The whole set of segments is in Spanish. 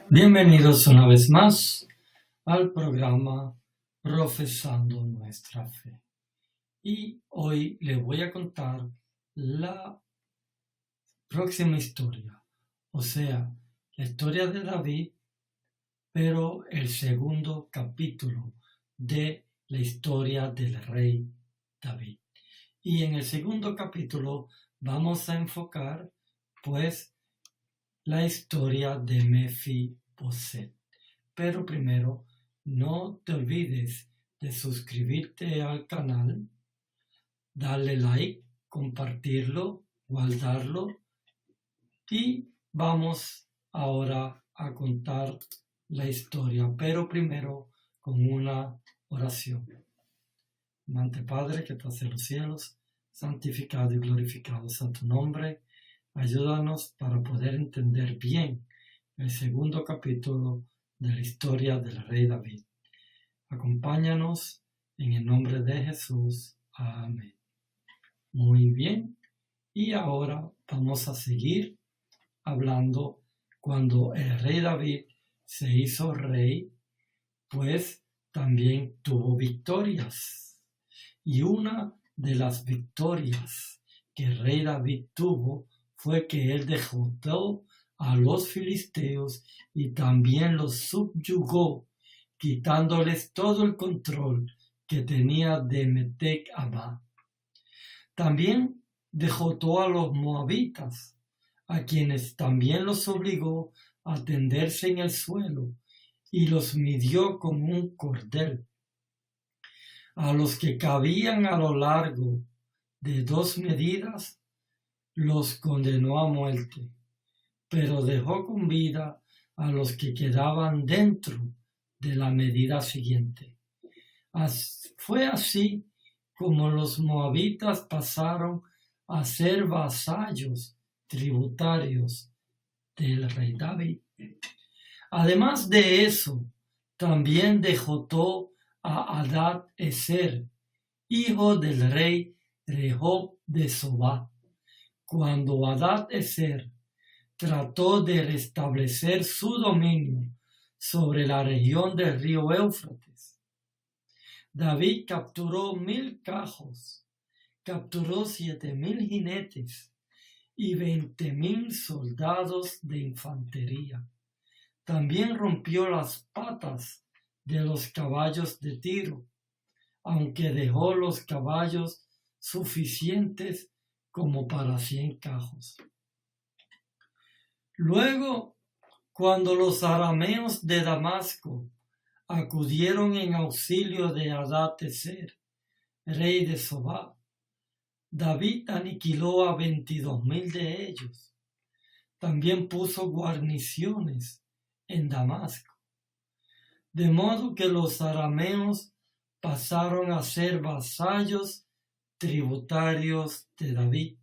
Bienvenidos una vez más al programa Profesando Nuestra Fe. Y hoy les voy a contar la próxima historia, o sea, la historia de David, pero el segundo capítulo de la historia del rey David. Y en el segundo capítulo vamos a enfocar, pues, la historia de Mefiboset. Pero primero, no te olvides de suscribirte al canal, darle like, compartirlo, guardarlo y vamos ahora a contar la historia, pero primero con una oración. Amante Padre que estás en los cielos, santificado y glorificado sea tu nombre. Ayúdanos para poder entender bien el segundo capítulo de la historia del rey David. Acompáñanos en el nombre de Jesús. Amén. Muy bien. Y ahora vamos a seguir hablando cuando el rey David se hizo rey, pues también tuvo victorias. Y una de las victorias que el rey David tuvo fue que él derrotó a los filisteos y también los subyugó, quitándoles todo el control que tenía de Metec Abá. También derrotó a los moabitas, a quienes también los obligó a tenderse en el suelo y los midió con un cordel. A los que cabían a lo largo de 2 medidas, los condenó a muerte, pero dejó con vida a los que quedaban dentro de la medida siguiente. Fue así como los moabitas pasaron a ser vasallos tributarios del rey David. Además de eso, también derrotó a Hadad-Ezer, hijo del rey Rehob de Sobá, cuando Hadad-Ezer trató de restablecer su dominio sobre la región del río Éufrates. David capturó 1000 carros, capturó 7000 jinetes y 20,000 soldados de infantería. También rompió las patas de los caballos de Tiro, aunque dejó los caballos suficientes como para 100 carros. Luego, cuando los arameos de Damasco acudieron en auxilio de Hadad-Ezer, rey de Sobá, David aniquiló a 22,000 de ellos. También puso guarniciones en Damasco, de modo que los arameos pasaron a ser vasallos tributarios de David.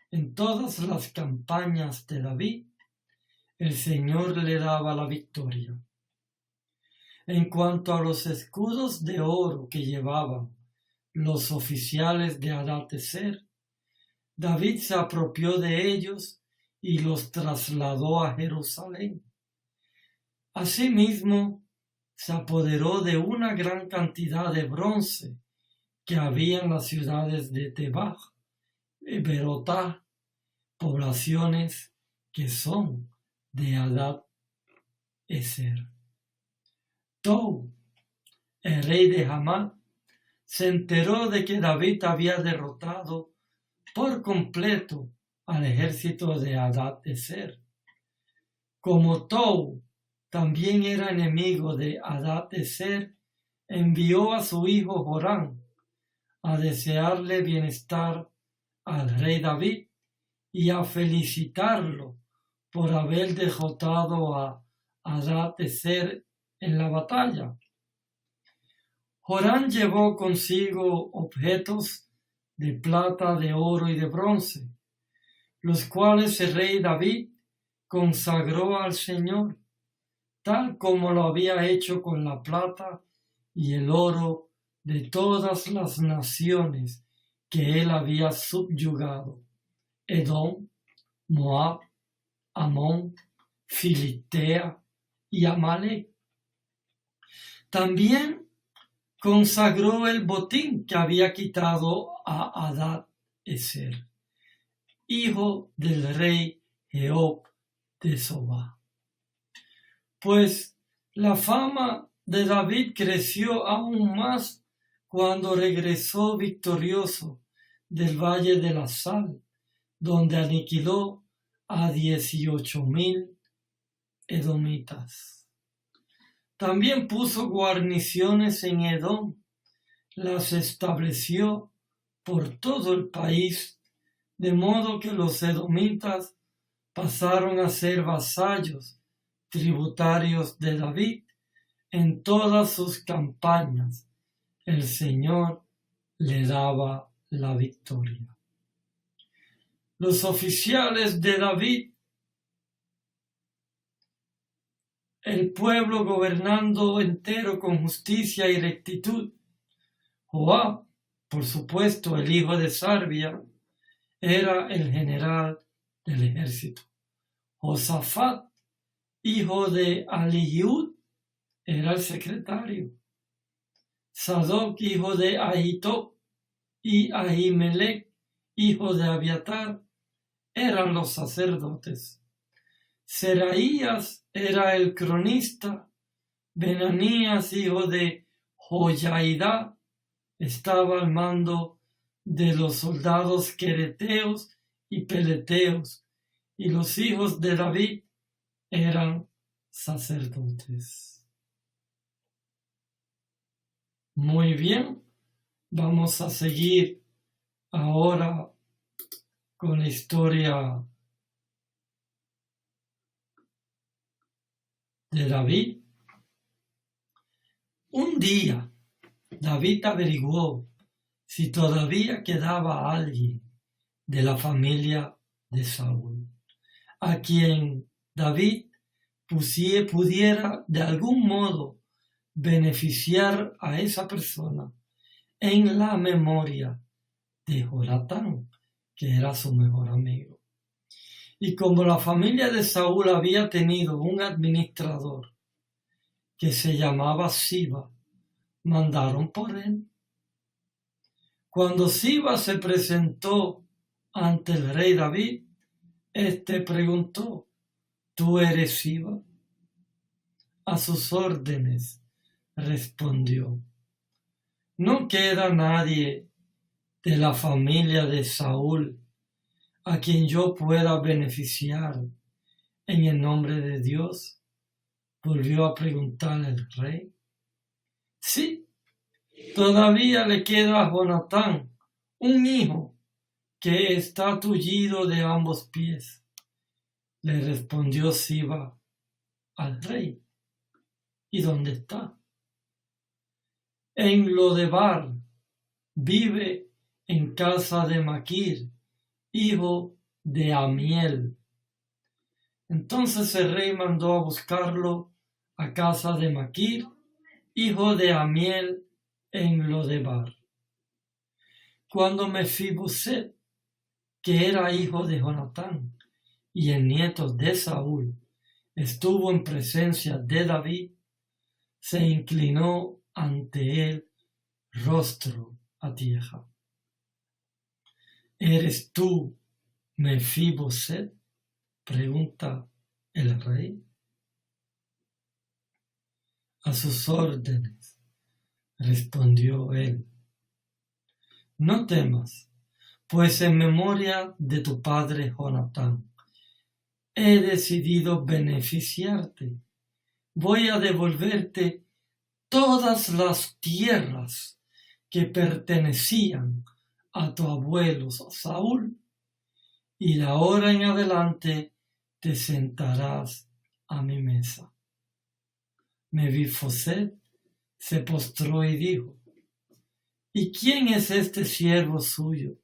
En todas las campañas de David, el Señor le daba la victoria. En cuanto a los escudos de oro que llevaban los oficiales de Hadad-Ezer, David se apropió de ellos y los trasladó a Jerusalén. Asimismo, se apoderó de una gran cantidad de bronce que había en las ciudades de Tebaj y Berotá, poblaciones que son de Hadad-Ezer. Tou, el rey de Hamat, se enteró de que David había derrotado por completo al ejército de Hadad-Ezer. Como Tou también era enemigo de Hadad-Ezer, envió a su hijo Joram a desearle bienestar al rey David y a felicitarlo por haber derrotado a Hadad-Ezer en la batalla. Joram llevó consigo objetos de plata, de oro y de bronce, los cuales el rey David consagró al Señor, tal como lo había hecho con la plata y el oro de todas las naciones que él había subyugado: Edom, Moab, Amón, Filistea y Amalek. También consagró el botín que había quitado a Hadad-ezer, hijo del rey Eob de Sobá. Pues la fama de David creció aún más cuando regresó victorioso del Valle de la Sal, donde aniquiló a 18,000 edomitas. También puso guarniciones en Edom, las estableció por todo el país, de modo que los edomitas pasaron a ser vasallos tributarios de David en todas sus campañas. El Señor le daba la victoria. Los oficiales de David, el pueblo gobernando entero con justicia y rectitud. Joab, por supuesto, el hijo de Sarvia, era el general del ejército. Josafat, hijo de Ahilud, era el secretario. Sadoc, hijo de Ahitob, y Ahimelech, hijo de Abiatar, eran los sacerdotes. Seraías era el cronista. Benanías, hijo de Joiada, estaba al mando de los soldados quereteos y peleteos, y los hijos de David eran sacerdotes. Muy bien, vamos a seguir ahora con la historia de David. Un día, David averiguó si todavía quedaba alguien de la familia de Saúl, a quien David pudiera de algún modo beneficiar a esa persona en la memoria de Jonatán, que era su mejor amigo. Y como la familia de Saúl había tenido un administrador que se llamaba Siba, mandaron por él. Cuando Siba se presentó ante el rey David, éste preguntó: ¿Tú eres Siba? A sus órdenes, respondió. No queda nadie de la familia de Saúl a quien yo pueda beneficiar en el nombre de Dios, volvió a preguntar el rey. Sí, todavía le queda a Jonatán un hijo que está tullido de ambos pies, le respondió Siba al rey. ¿Y dónde está? En Lodebar, vive en casa de Maquir, hijo de Amiel. Entonces el rey mandó a buscarlo a casa de Maquir, hijo de Amiel, en Lodebar. Cuando Mefiboset, que era hijo de Jonatán y el nieto de Saúl, estuvo en presencia de David, se inclinó ante él rostro a tierra. ¿Eres tú Mefiboset?, pregunta el rey. A sus órdenes, respondió él. No temas, pues en memoria de tu padre Jonatán he decidido beneficiarte. Voy a devolverte todas las tierras que pertenecían a tu abuelo Saúl, y de ahora en adelante te sentarás a mi mesa. Mefiboset se postró y dijo: ¿Y quién es este siervo suyo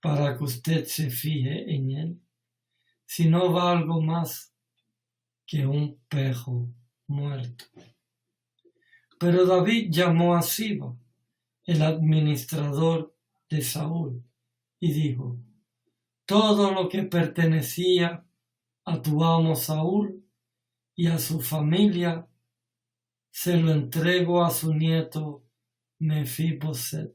para que usted se fije en él, si no valgo más que un pejo muerto? Pero David llamó a Siba, el administrador de Saúl, y dijo: todo lo que pertenecía a tu amo Saúl y a su familia, se lo entrego a su nieto Mefiboset.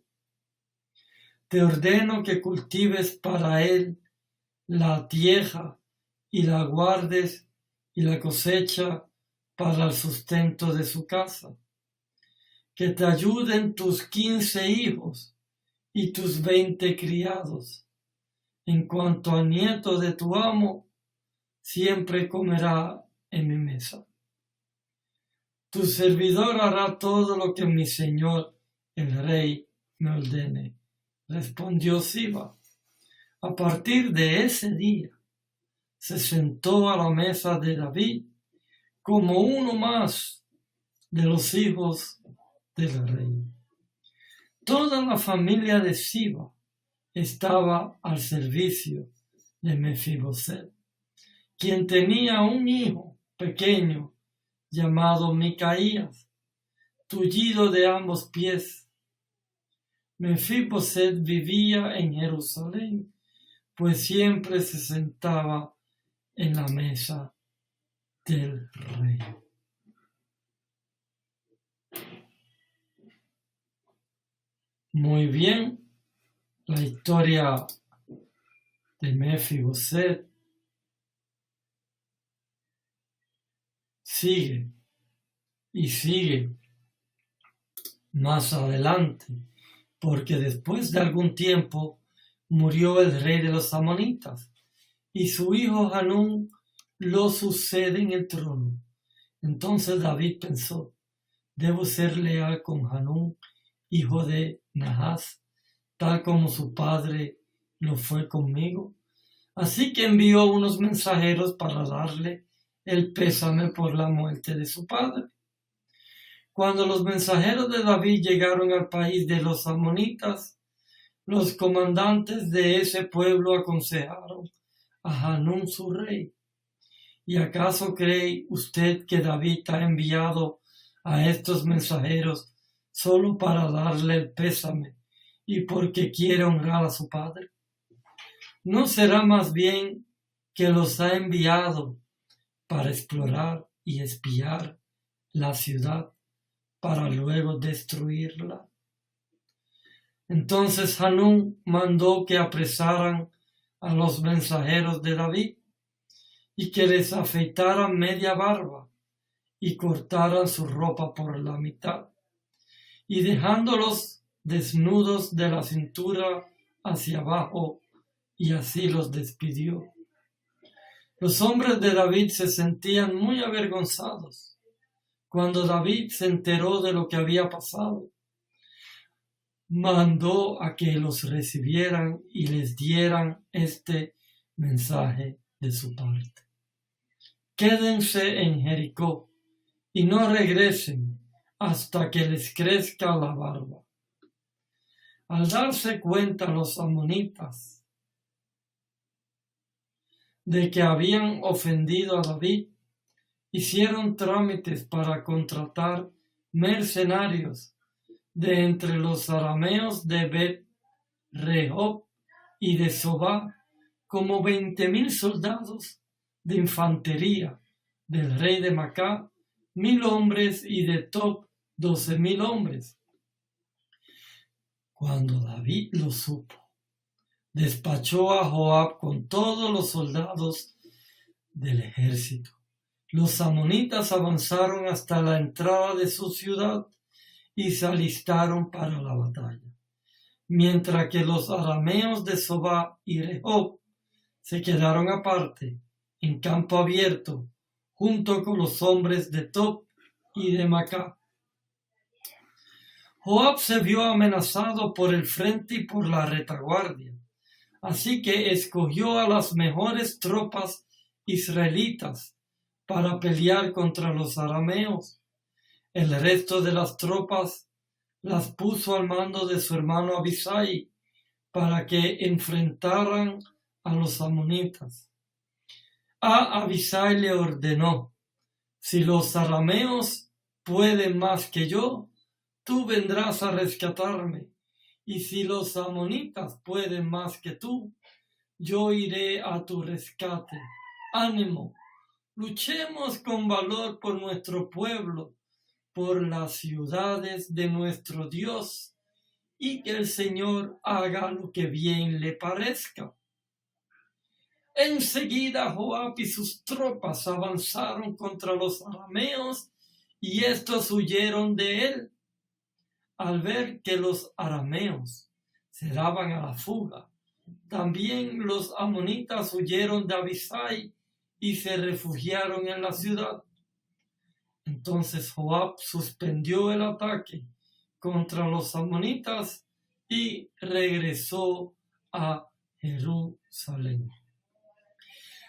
Te ordeno que cultives para él la tierra y la guardes y la cosecha para el sustento de su casa. Que te ayuden tus 15 hijos y tus 20 criados. En cuanto al nieto de tu amo, siempre comerá en mi mesa. Tu servidor hará todo lo que mi señor el rey me ordene, respondió Siba. A partir de ese día, se sentó a la mesa de David como uno más de los hijos del rey. Toda la familia de Siba estaba al servicio de Mefiboset, quien tenía un hijo pequeño llamado Micaías, tullido de ambos pies. Mefiboset vivía en Jerusalén, pues siempre se sentaba en la mesa del rey. Muy bien, la historia de Mefiboset sigue y sigue más adelante, porque después de algún tiempo murió el rey de los amonitas y su hijo Hanún lo sucede en el trono. Entonces David pensó: debo ser leal con Hanún, hijo de Nahas, tal como su padre lo fue conmigo. Así que envió unos mensajeros para darle el pésame por la muerte de su padre. Cuando los mensajeros de David llegaron al país de los amonitas, los comandantes de ese pueblo aconsejaron a Hanún su rey: ¿y acaso cree usted que David ha enviado a estos mensajeros solo para darle el pésame y porque quiere honrar a su padre? ¿No será más bien que los ha enviado para explorar y espiar la ciudad para luego destruirla? Entonces Hanún mandó que apresaran a los mensajeros de David y que les afeitaran media barba y cortaran su ropa por la mitad, y dejándolos desnudos de la cintura hacia abajo, y así los despidió. Los hombres de David se sentían muy avergonzados cuando David se enteró de lo que había pasado. Mandó a que los recibieran y les dieran este mensaje de su parte: quédense en Jericó y no regresen hasta que les crezca la barba. Al darse cuenta los amonitas de que habían ofendido a David, hicieron trámites para contratar mercenarios de entre los arameos de Bet-Rehob y de Sobá, como 20,000 soldados de infantería del rey de Macá, 1,000 hombres, y de Tob 12,000 hombres. Cuando David lo supo, despachó a Joab con todos los soldados del ejército. Los amonitas avanzaron hasta la entrada de su ciudad y se alistaron para la batalla, mientras que los arameos de Sobá y Rehob se quedaron aparte, en campo abierto, junto con los hombres de Tob y de Macá. Joab se vio amenazado por el frente y por la retaguardia, así que escogió a las mejores tropas israelitas para pelear contra los arameos. El resto de las tropas las puso al mando de su hermano Abisai para que enfrentaran a los amonitas. A Abisai le ordenó: si los arameos pueden más que yo, tú vendrás a rescatarme, y si los amonitas pueden más que tú, yo iré a tu rescate. ánimo, luchemos con valor por nuestro pueblo, por las ciudades de nuestro Dios, y que el Señor haga lo que bien le parezca. Enseguida Joab y sus tropas avanzaron contra los arameos, y estos huyeron de él. Al ver que los arameos se daban a la fuga, también los amonitas huyeron de Abisai y se refugiaron en la ciudad. Entonces Joab suspendió el ataque contra los amonitas y regresó a Jerusalén.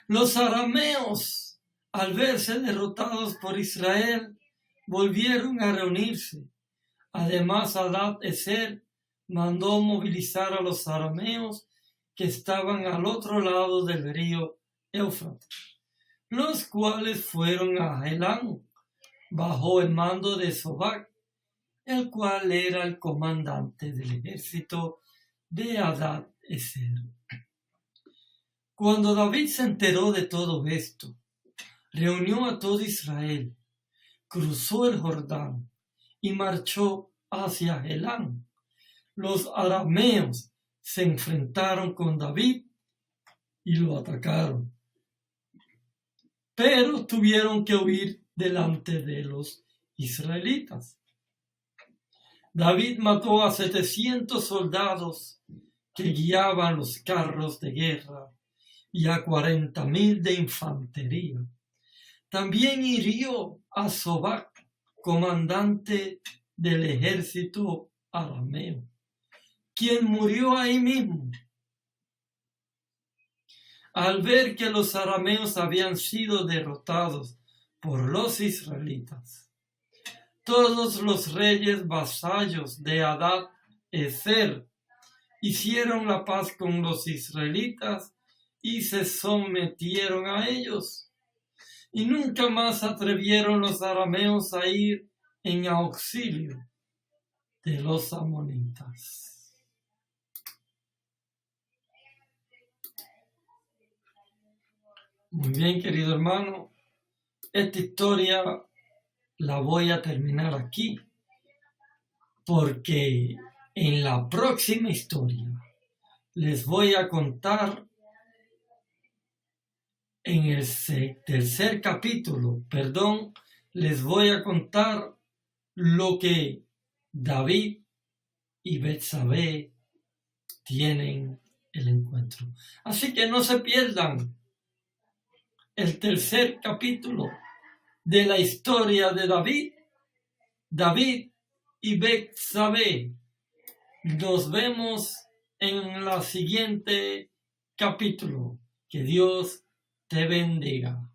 Los arameos, al verse derrotados por Israel, volvieron a reunirse. Además, Hadad-Ezer mandó movilizar a los arameos que estaban al otro lado del río Éufrates, los cuales fueron a Helán, bajo el mando de Sobac, el cual era el comandante del ejército de Hadad-Ezer. Cuando David se enteró de todo esto, reunió a todo Israel, cruzó el Jordán y marchó hacia Helán. Los arameos se enfrentaron con David y lo atacaron, pero tuvieron que huir delante de los israelitas. David mató a 700 soldados que guiaban los carros de guerra y a 40,000 de infantería. También hirió a Sobac, comandante del ejército arameo, quien murió ahí mismo. Al ver que los arameos habían sido derrotados por los israelitas, todos los reyes vasallos de Hadad-Ezer hicieron la paz con los israelitas y se sometieron a ellos. Y nunca más atrevieron los arameos a ir en auxilio de los amonitas. Muy bien, querido hermano, esta historia la voy a terminar aquí, porque en la próxima historia les voy a contar en el tercer capítulo, les voy a contar lo que David y Betsabé tienen el encuentro. Así que no se pierdan el tercer capítulo de la historia de David y Betsabé. Nos vemos en la siguiente capítulo. Que Dios te bendiga.